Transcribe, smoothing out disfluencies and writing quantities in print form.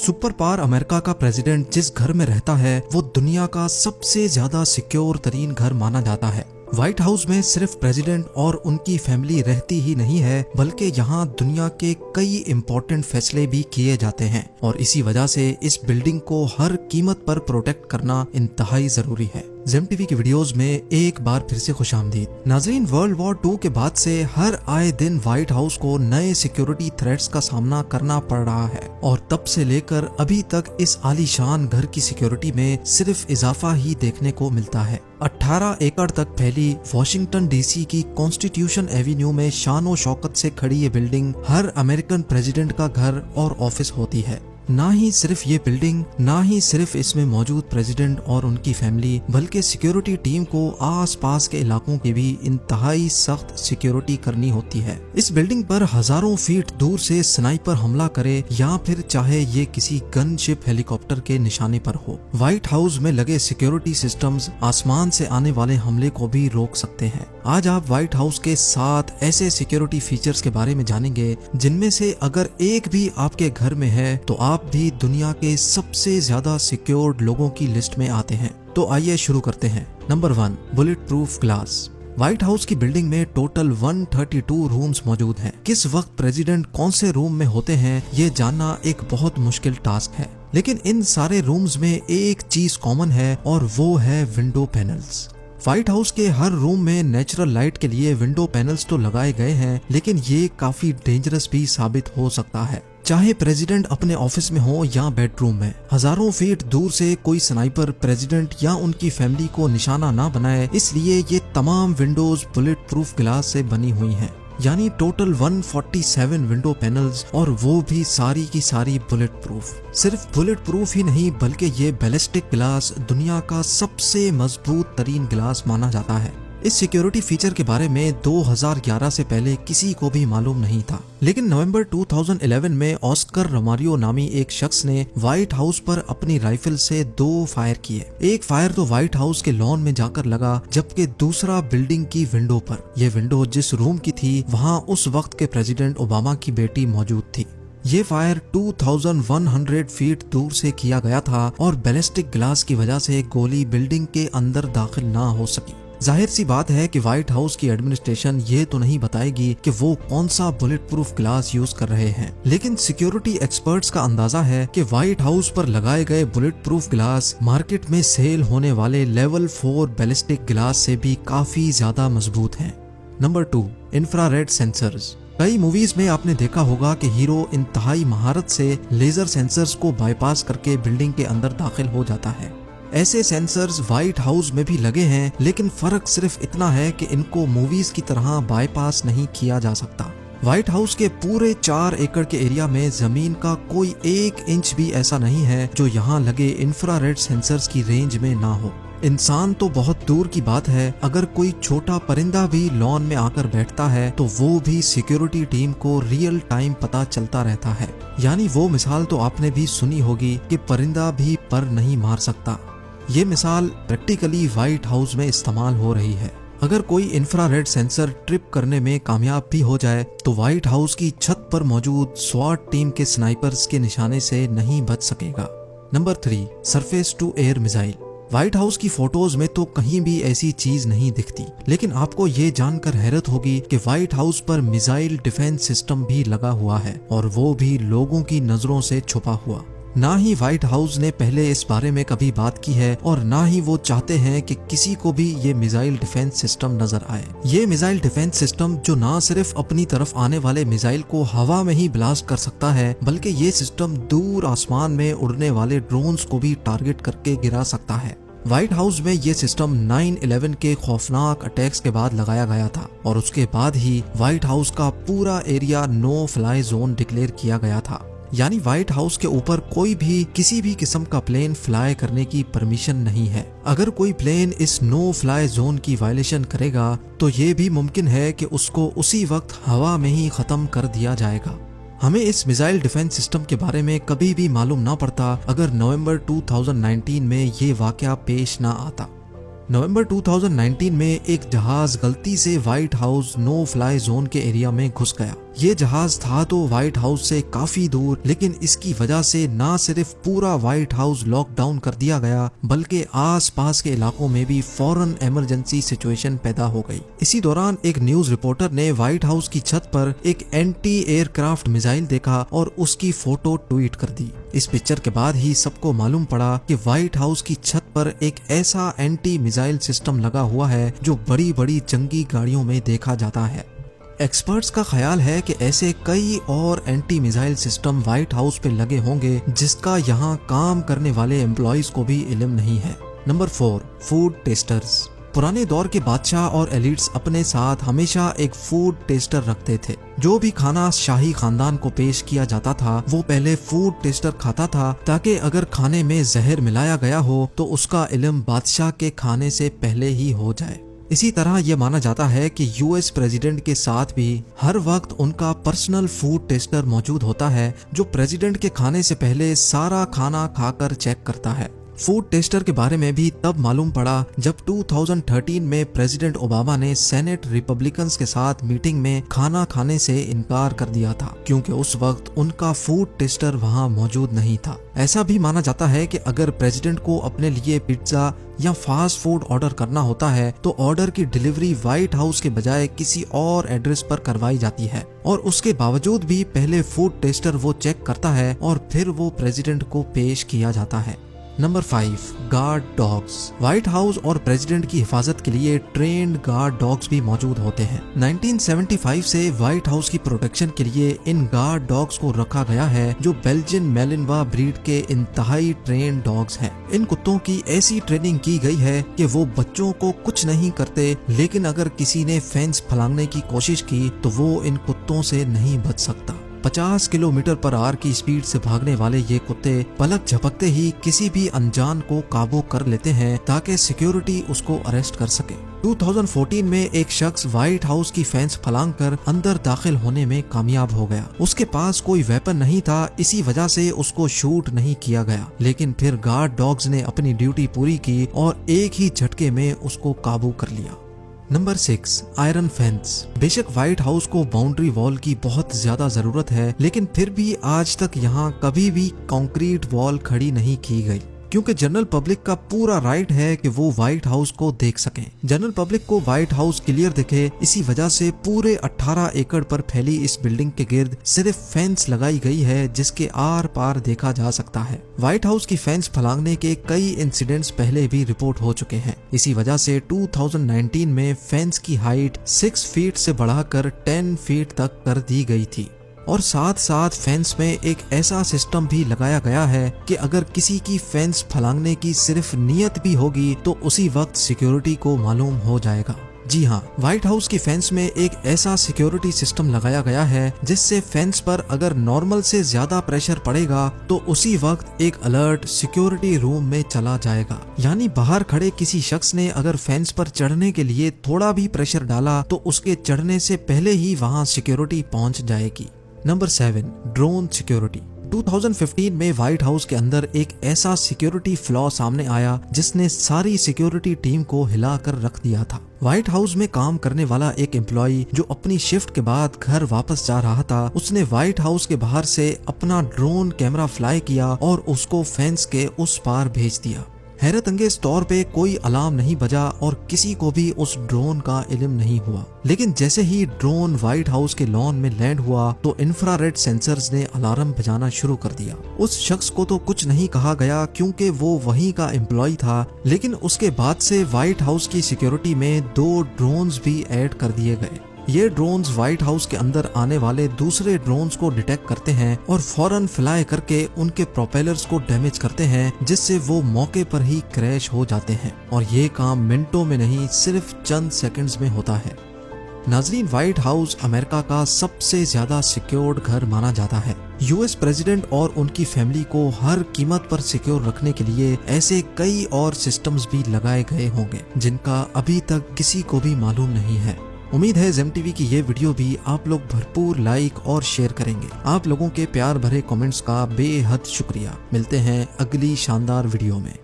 Super power America का president जिस घर में रहता है वो दुनिया का सबसे ज्यादा सिक्योर तरीन घर माना जाता है। व्हाइट हाउस में सिर्फ प्रेसिडेंट और उनकी फैमिली रहती ही नहीं है, बल्कि यहाँ दुनिया के कई इम्पोर्टेंट फैसले भी किए जाते हैं और इसी वजह से इस बिल्डिंग को हर कीमत पर प्रोटेक्ट करना इंतहाई जरूरी है। जेम टीवी की वीडियोस में एक बार फिर से खुशामदीद। नाज़रीन, वर्ल्ड वॉर 2 के बाद से हर आए दिन व्हाइट हाउस को नए सिक्योरिटी थ्रेट्स का सामना करना पड़ रहा है और तब से लेकर अभी तक इस आलीशान घर की सिक्योरिटी में सिर्फ इजाफा ही देखने को मिलता है। 18 एकड़ तक फैली वॉशिंगटन डीसी की कॉन्स्टिट्यूशन एवेन्यू में शान शौकत से खड़ी ये बिल्डिंग हर अमेरिकन प्रेसिडेंट का घर और ऑफिस होती है। ना ही सिर्फ ये बिल्डिंग, ना ही सिर्फ इसमें मौजूद प्रेसिडेंट और उनकी फैमिली, बल्कि सिक्योरिटी टीम को आसपास के इलाकों की भी इंतहाई सख्त सिक्योरिटी करनी होती है। इस बिल्डिंग पर हजारों फीट दूर से स्नाइपर हमला करे या फिर चाहे ये किसी गनशिप हेलीकॉप्टर के निशाने पर हो, व्हाइट हाउस में लगे सिक्योरिटी सिस्टम्स आसमान से आने वाले हमले को भी रोक सकते हैं। आज आप व्हाइट हाउस के 7 ऐसे सिक्योरिटी फीचर्स के बारे में जानेंगे जिनमें से अगर एक भी आपके घर में है तो आप भी दुनिया के सबसे ज्यादा सिक्योर्ड लोगों की लिस्ट में आते हैं। तो आइए शुरू करते हैं। Number 1, bullet proof glass. White House की बिल्डिंग में टोटल 132 रूम्स मौजूद हैं। किस वक्त प्रेसिडेंट कौन से रूम में होते हैं ये जानना एक बहुत मुश्किल टास्क है, लेकिन इन सारे रूम्स में एक चीज कॉमन है और वो है विंडो पैनल्स। व्हाइट हाउस के हर रूम में नेचुरल लाइट के लिए विंडो पैनल्स तो लगाए गए हैं, लेकिन ये काफी डेंजरस भी साबित हो सकता है। चाहे प्रेसिडेंट अपने ऑफिस में हो या बेडरूम में, हजारों फीट दूर से कोई स्नाइपर प्रेसिडेंट या उनकी फैमिली को निशाना ना बनाए, इसलिए ये तमाम विंडोज बुलेट प्रूफ ग्लास से बनी हुई हैं। यानी टोटल 147 विंडो पैनल्स और वो भी सारी की सारी बुलेट प्रूफ। सिर्फ बुलेट प्रूफ ही नहीं बल्कि ये बैलिस्टिक ग्लास दुनिया का सबसे मजबूत तरीन ग्लास माना जाता है। इस सिक्योरिटी फीचर के बारे में 2011 से पहले किसी को भी मालूम नहीं था, लेकिन नवंबर 2011 में ऑस्कर रोमारियो नामी एक शख्स ने व्हाइट हाउस पर अपनी राइफल से 2 फायर किए। एक फायर तो व्हाइट हाउस के लॉन में जाकर लगा, जबकि दूसरा बिल्डिंग की विंडो पर। यह विंडो जिस रूम की थी वहाँ उस वक्त के प्रेसिडेंट ओबामा की बेटी मौजूद थी। ये फायर 2100 फीट दूर से किया गया था और बैलिस्टिक ग्लास की वजह से गोली बिल्डिंग के अंदर दाखिल ना हो सकी। जाहिर सी बात है कि व्हाइट हाउस की एडमिनिस्ट्रेशन ये तो नहीं बताएगी कि वो कौन सा बुलेट प्रूफ ग्लास यूज कर रहे हैं, लेकिन सिक्योरिटी एक्सपर्ट्स का अंदाजा है कि व्हाइट हाउस पर लगाए गए बुलेट प्रूफ ग्लास मार्केट में सेल होने वाले लेवल 4 बैलिस्टिक ग्लास से भी काफी ज्यादा मजबूत हैं। Number 2, infrared sensors. कई मूवीज में आपने देखा होगा कि हीरो इंतहाई महारत से लेजर सेंसर्स को बाईपास करके बिल्डिंग के अंदर दाखिल हो जाता है। ऐसे सेंसर्स व्हाइट हाउस में भी लगे हैं, लेकिन फर्क सिर्फ इतना है कि इनको मूवीज की तरह बाईपास नहीं किया जा सकता। व्हाइट हाउस के पूरे 4 एकड़ के एरिया में जमीन का कोई 1 इंच भी ऐसा नहीं है जो यहाँ लगे इंफ्रारेड सेंसर्स की रेंज में ना हो। इंसान तो बहुत दूर की बात है, अगर कोई छोटा परिंदा भी लॉन में आकर बैठता है तो वो भी सिक्योरिटी टीम को रियल टाइम पता चलता रहता है। यानी वो मिसाल तो आपने भी सुनी होगी कि परिंदा भी पर नहीं मार सकता। ये मिसाल प्रैक्टिकली व्हाइट हाउस में इस्तेमाल हो रही है। अगर कोई इंफ्रारेड सेंसर ट्रिप करने में कामयाब भी हो जाए तो व्हाइट हाउस की छत पर मौजूद स्वाट टीम के स्नाइपर्स के निशाने से नहीं बच सकेगा। Number 3, surface to air missile. White House की फोटोज में तो कहीं भी ऐसी चीज नहीं दिखती, लेकिन आपको ये जानकर हैरत होगी कि व्हाइट हाउस पर मिसाइल डिफेंस सिस्टम भी लगा हुआ है और वो भी लोगों की नजरों से छुपा हुआ। ना ही व्हाइट हाउस ने पहले इस बारे में कभी बात की है और ना ही वो चाहते हैं कि किसी को भी ये मिसाइल डिफेंस सिस्टम नजर आए। ये मिसाइल डिफेंस सिस्टम जो ना सिर्फ अपनी तरफ आने वाले मिसाइल को हवा में ही ब्लास्ट कर सकता है, बल्कि ये सिस्टम दूर आसमान में उड़ने वाले ड्रोन्स को भी टारगेट करके गिरा सकता है। व्हाइट हाउस में ये सिस्टम 9/11 के खौफनाक अटैक्स के बाद लगाया गया था और उसके बाद ही व्हाइट हाउस का पूरा area no fly zone declare किया गया था। यानी व्हाइट हाउस के ऊपर कोई भी किसी भी किस्म का प्लेन फ्लाई करने की परमिशन नहीं है। अगर कोई प्लेन इस नो फ्लाई जोन की वायलेशन करेगा तो ये भी मुमकिन है कि उसको उसी वक्त हवा में ही खत्म कर दिया जाएगा। हमें इस मिसाइल डिफेंस सिस्टम के बारे में कभी भी मालूम ना पड़ता अगर नवंबर 2019 में ये वाकया पेश ना आता। नवंबर 2019 में एक जहाज गलती से White House no fly zone के एरिया में घुस गया ये जहाज था तो व्हाइट हाउस से काफी दूर, लेकिन इसकी वजह से ना सिर्फ पूरा व्हाइट हाउस लॉकडाउन कर दिया गया बल्कि आसपास के इलाकों में भी फौरन इमरजेंसी सिचुएशन पैदा हो गई। इसी दौरान एक न्यूज रिपोर्टर ने व्हाइट हाउस की छत पर एक एंटी एयरक्राफ्ट मिसाइल देखा और उसकी फोटो ट्वीट कर दी। इस पिक्चर के बाद ही सबको मालूम पड़ा कि व्हाइट हाउस की छत पर एक ऐसा एंटी मिसाइल सिस्टम लगा हुआ है जो बड़ी बड़ी जंगी गाड़ियों में देखा जाता है। एक्सपर्ट्स का ख्याल है कि ऐसे कई और anti missile system white house पे लगे होंगे जिसका यहाँ काम करने वाले एम्प्लॉइज को भी इल्म नहीं है। Number 4, food testers. पुराने दौर के बादशाह और एलिट्स अपने साथ हमेशा एक फूड टेस्टर रखते थे। जो भी खाना शाही खानदान को पेश किया जाता था वो पहले फूड टेस्टर खाता था ताकि अगर खाने में जहर मिलाया गया हो तो उसका इल्म बादशाह के खाने से पहले ही हो जाए। इसी तरह यह माना जाता है कि यूएस प्रेसिडेंट के साथ भी हर वक्त उनका पर्सनल फूड टेस्टर मौजूद होता है जो प्रेसिडेंट के खाने से पहले सारा खाना खाकर चेक करता है। फूड टेस्टर के बारे में भी तब मालूम पड़ा जब 2013 में प्रेसिडेंट ओबामा ने सेनेट रिपब्लिकन्स के साथ मीटिंग में खाना खाने से इनकार कर दिया था क्योंकि उस वक्त उनका फूड टेस्टर वहां मौजूद नहीं था। ऐसा भी माना जाता है कि अगर प्रेसिडेंट को अपने लिए पिज्जा या फास्ट फूड ऑर्डर करना होता है तो ऑर्डर की डिलीवरी व्हाइट हाउस के बजाय किसी और एड्रेस पर करवाई जाती है और उसके बावजूद भी पहले फूड टेस्टर वो चेक करता है और फिर वो प्रेसिडेंट को पेश किया जाता है। Number 5, guard dogs. White house और प्रेसिडेंट की हिफाजत के लिए ट्रेन्ड गार्ड डॉग्स भी मौजूद होते हैं। 1975 से व्हाइट हाउस की प्रोटेक्शन के लिए इन गार्ड डॉग्स को रखा गया है जो बेल्जियन मैलिनवा ब्रीड के इंतहाई ट्रेन डॉग्स हैं। इन कुत्तों की ऐसी ट्रेनिंग की गई है कि वो बच्चों को कुछ नहीं करते, लेकिन अगर किसी ने फेंस फलांगने की कोशिश की तो वो इन कुत्तों से नहीं बच सकता। 50 किलोमीटर पर आवर की स्पीड से भागने वाले ये कुत्ते पलक झपकते ही किसी भी अनजान को काबू कर लेते हैं ताकि सिक्योरिटी उसको अरेस्ट कर सके। 2014 में एक शख्स व्हाइट हाउस की फेंस फलांग कर अंदर दाखिल होने में कामयाब हो गया। उसके पास कोई वेपन नहीं था, इसी वजह से उसको शूट नहीं किया गया, लेकिन फिर गार्ड डॉग्स ने अपनी ड्यूटी पूरी की और एक ही झटके में उसको काबू कर लिया। Number 6, iron fence. बेशक व्हाइट हाउस को बाउंड्री वॉल की बहुत ज्यादा जरूरत है, लेकिन फिर भी आज तक यहाँ कभी भी कंक्रीट वॉल खड़ी नहीं की गई क्योंकि जनरल पब्लिक का पूरा राइट है कि वो व्हाइट हाउस को देख सकें। जनरल पब्लिक को व्हाइट हाउस क्लियर दिखे, इसी वजह से पूरे 18 एकड़ पर फैली इस बिल्डिंग के गिर्द सिर्फ फेंस लगाई गई है जिसके आर पार देखा जा सकता है। व्हाइट हाउस की फेंस फलांगने के कई इंसिडेंट्स पहले भी रिपोर्ट हो चुके हैं। इसी वजह से 2019 में फेंस की हाइट 6 फीट से बढ़ाकर 10 फीट तक कर दी गई थी और साथ साथ फेंस में एक ऐसा सिस्टम भी लगाया गया है कि अगर किसी की फेंस फलांगने की सिर्फ नियत भी होगी तो उसी वक्त सिक्योरिटी को मालूम हो जाएगा। जी हाँ, व्हाइट हाउस की फेंस में एक ऐसा सिक्योरिटी सिस्टम लगाया गया है जिससे फेंस पर अगर नॉर्मल से ज्यादा प्रेशर पड़ेगा तो उसी वक्त एक अलर्ट सिक्योरिटी रूम में चला जाएगा। यानी बाहर खड़े किसी शख्स ने अगर फेंस पर चढ़ने के लिए थोड़ा भी प्रेशर डाला तो उसके चढ़ने से पहले ही वहाँ सिक्योरिटी पहुँच जाएगी। Number 7, drone security. 2015 में व्हाइट हाउस के अंदर एक ऐसा सिक्योरिटी फ्लॉ सामने आया जिसने सारी सिक्योरिटी टीम को हिलाकर रख दिया था। व्हाइट हाउस में काम करने वाला एक एम्प्लॉय जो अपनी शिफ्ट के बाद घर वापस जा रहा था, उसने व्हाइट हाउस के बाहर से अपना ड्रोन कैमरा फ्लाई किया और उसको फेंस के उस पार भेज दिया। हैरत अंगेज तौर पे कोई अलार्म नहीं बजा और किसी को भी उस ड्रोन का इल्म नहीं हुआ, लेकिन जैसे ही ड्रोन व्हाइट हाउस के लॉन में लैंड हुआ तो इंफ्रारेड सेंसर्स ने अलार्म बजाना शुरू कर दिया। उस शख्स को तो कुछ नहीं कहा गया क्योंकि वो वहीं का एम्प्लॉय था, लेकिन उसके बाद से व्हाइट हाउस की सिक्योरिटी में 2 ड्रोन्स भी ऐड कर दिए गए। ये ड्रोन्स व्हाइट हाउस के अंदर आने वाले दूसरे ड्रोन्स को डिटेक्ट करते हैं और फौरन फ्लाई करके उनके प्रोपेलर्स को डैमेज करते हैं जिससे वो मौके पर ही क्रैश हो जाते हैं और ये काम मिनटों में नहीं सिर्फ चंद सेकंड्स में होता है। नाजरीन, व्हाइट हाउस अमेरिका का सबसे ज्यादा सिक्योर्ड घर माना जाता है। यूएस प्रेसिडेंट और उनकी फैमिली को हर कीमत पर सिक्योर रखने के लिए ऐसे कई और सिस्टम्स भी लगाए गए होंगे जिनका अभी तक किसी को भी मालूम नहीं है। उम्मीद है जेम टीवी की ये वीडियो भी आप लोग भरपूर लाइक और शेयर करेंगे। आप लोगों के प्यार भरे कमेंट्स का बेहद शुक्रिया। मिलते हैं अगली शानदार वीडियो में।